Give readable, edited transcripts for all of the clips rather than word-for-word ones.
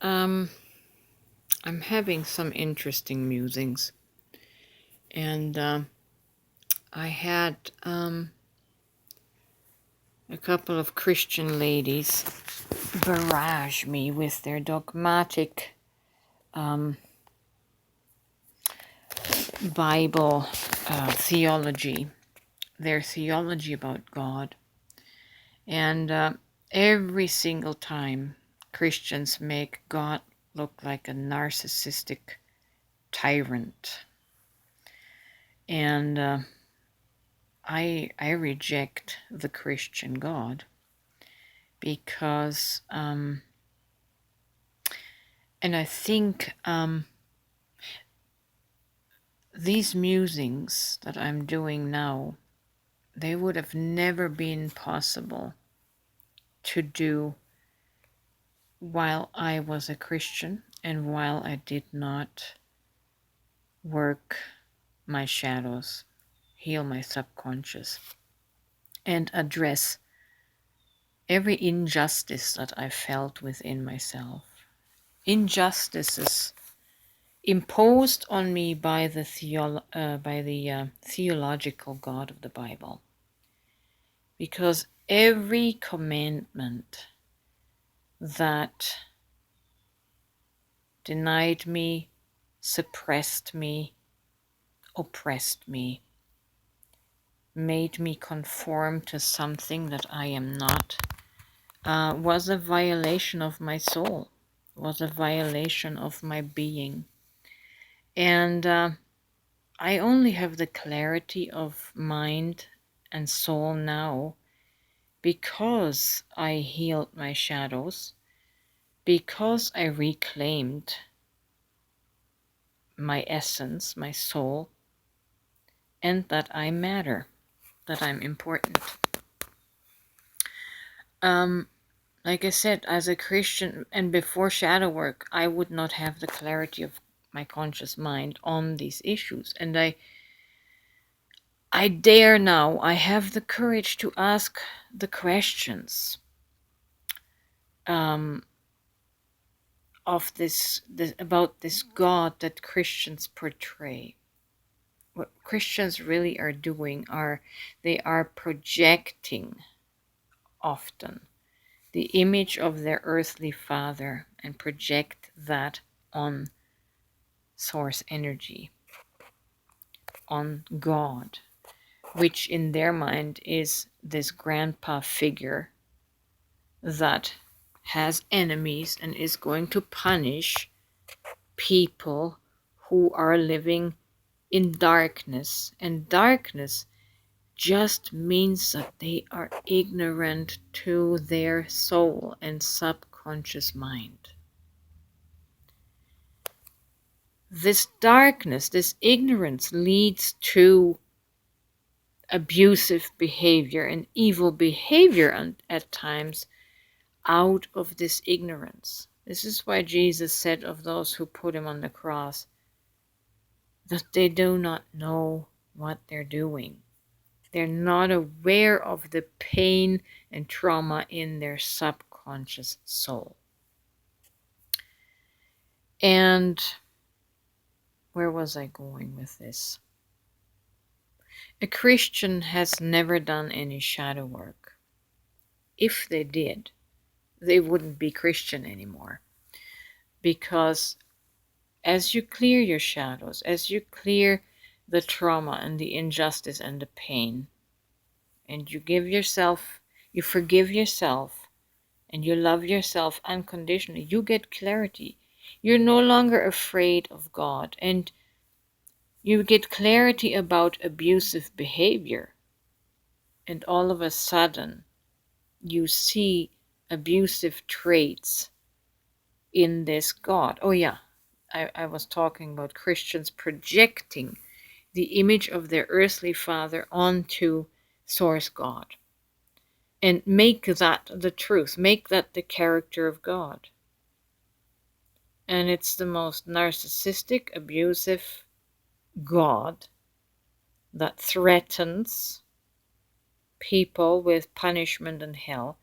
I'm having some interesting musings, and I had a couple of Christian ladies barrage me with their dogmatic Bible theology, their theology about God, and every single time Christians make God look like a narcissistic tyrant. And I reject the Christian God because, and I think these musings that I'm doing now, they would have never been possible to do while I was a Christian and while I did not work my shadows, heal my subconscious, and address every injustice that I felt within myself. Injustices imposed on me by the theological God of the Bible, because every commandment that denied me, suppressed me, oppressed me, made me conform to something that I am not, was a violation of my soul, was a violation of my being. And I only have the clarity of mind and soul now because I healed my shadows, because I reclaimed my essence, my soul, and that I matter, that I'm important. Like I said, as a Christian and before shadow work, I would not have the clarity of my conscious mind on these issues. And I dare now, I have the courage to ask the questions of this about this God that Christians portray. What Christians really are doing they are projecting often the image of their earthly father and project that on source energy, on God, which in their mind is this grandpa figure that has enemies and is going to punish people who are living in darkness. And darkness just means that they are ignorant to their soul and subconscious mind. This darkness, this ignorance leads to abusive behavior and evil behavior at times out of this ignorance. This is why Jesus said of those who put him on the cross that they do not know what they're doing. They're not aware of the pain and trauma in their subconscious soul. And where was I going with this? A Christian has never done any shadow work. If they did, they wouldn't be Christian anymore. Because as you clear your shadows, as you clear the trauma and the injustice and the pain, and you forgive yourself, and you love yourself unconditionally, you get clarity. You're no longer afraid of God, and you get clarity about abusive behavior. And all of a sudden, you see abusive traits in this God. Oh yeah, I was talking about Christians projecting the image of their earthly father onto source God. And make that the truth, make that the character of God. And it's the most narcissistic, abusive God that threatens people with punishment and hell.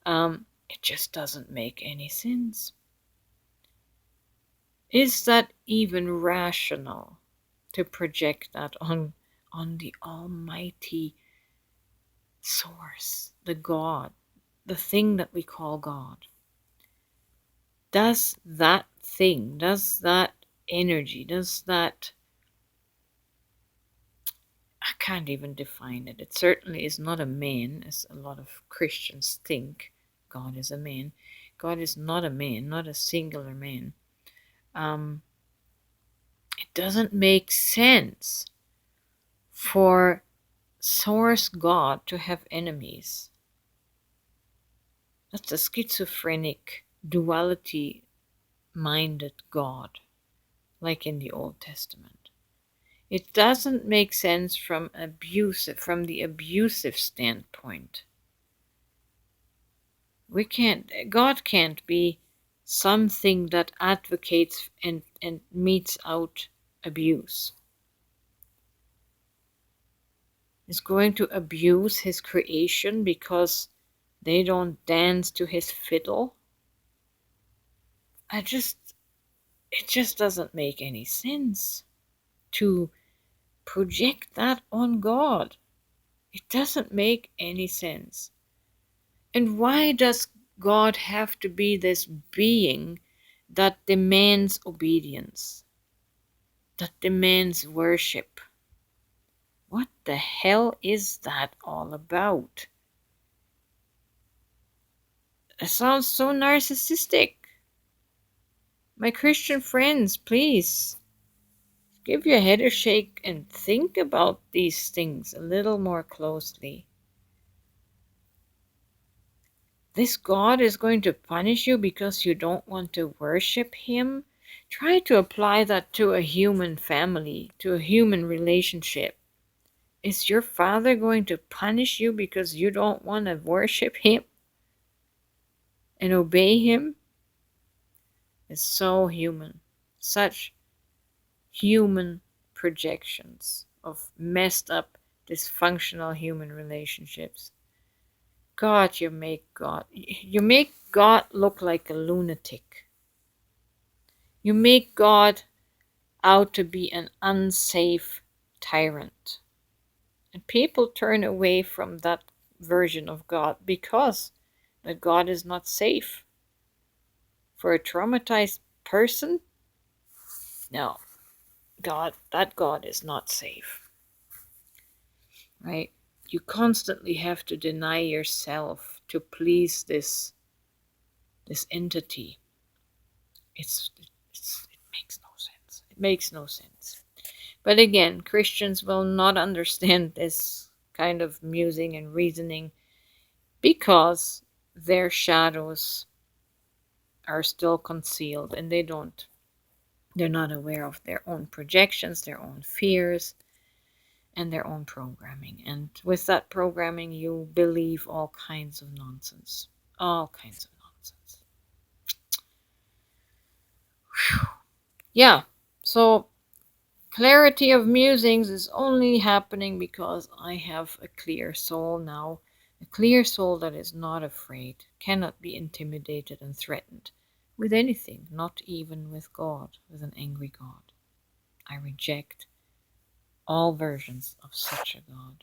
It just doesn't make any sense. Is that even rational to project that on the Almighty Source, the God, the thing that we call God? Does that thing, does that energy, does that, I can't even define it. It certainly is not a man, as a lot of Christians think God is a man. God is not a man, not a singular man. It doesn't make sense for Source God to have enemies. That's a schizophrenic, duality minded God, like in the Old Testament. It doesn't make sense from the abusive standpoint. God can't be something that advocates and meets out abuse. Is going to abuse his creation because they don't dance to his fiddle. It just doesn't make any sense to project that on God. It doesn't make any sense. And why does God have to be this being that demands obedience, that demands worship? What the hell is that all about? It sounds so narcissistic. My Christian friends, please give your head a shake and think about these things a little more closely. This God is going to punish you because you don't want to worship Him? Try to apply that to a human family, to a human relationship. Is your Father going to punish you because you don't want to worship Him and obey Him? It's so human. Such human projections of messed up, dysfunctional human relationships. You make God look like a lunatic. You make God out to be an unsafe tyrant. And people turn away from that version of God because that God is not safe. For a traumatized person, no, that God is not safe. Right? You constantly have to deny yourself to please this entity. It makes no sense. It makes no sense. But again, Christians will not understand this kind of musing and reasoning because their shadows are still concealed and they're not aware of their own projections, their own fears, and their own programming. And with that programming, you believe all kinds of nonsense. All kinds of nonsense. Whew. Yeah, so clarity of musings is only happening because I have a clear soul now. A clear soul that is not afraid, cannot be intimidated and threatened with anything, not even with God, with an angry God. I reject all versions of such a God.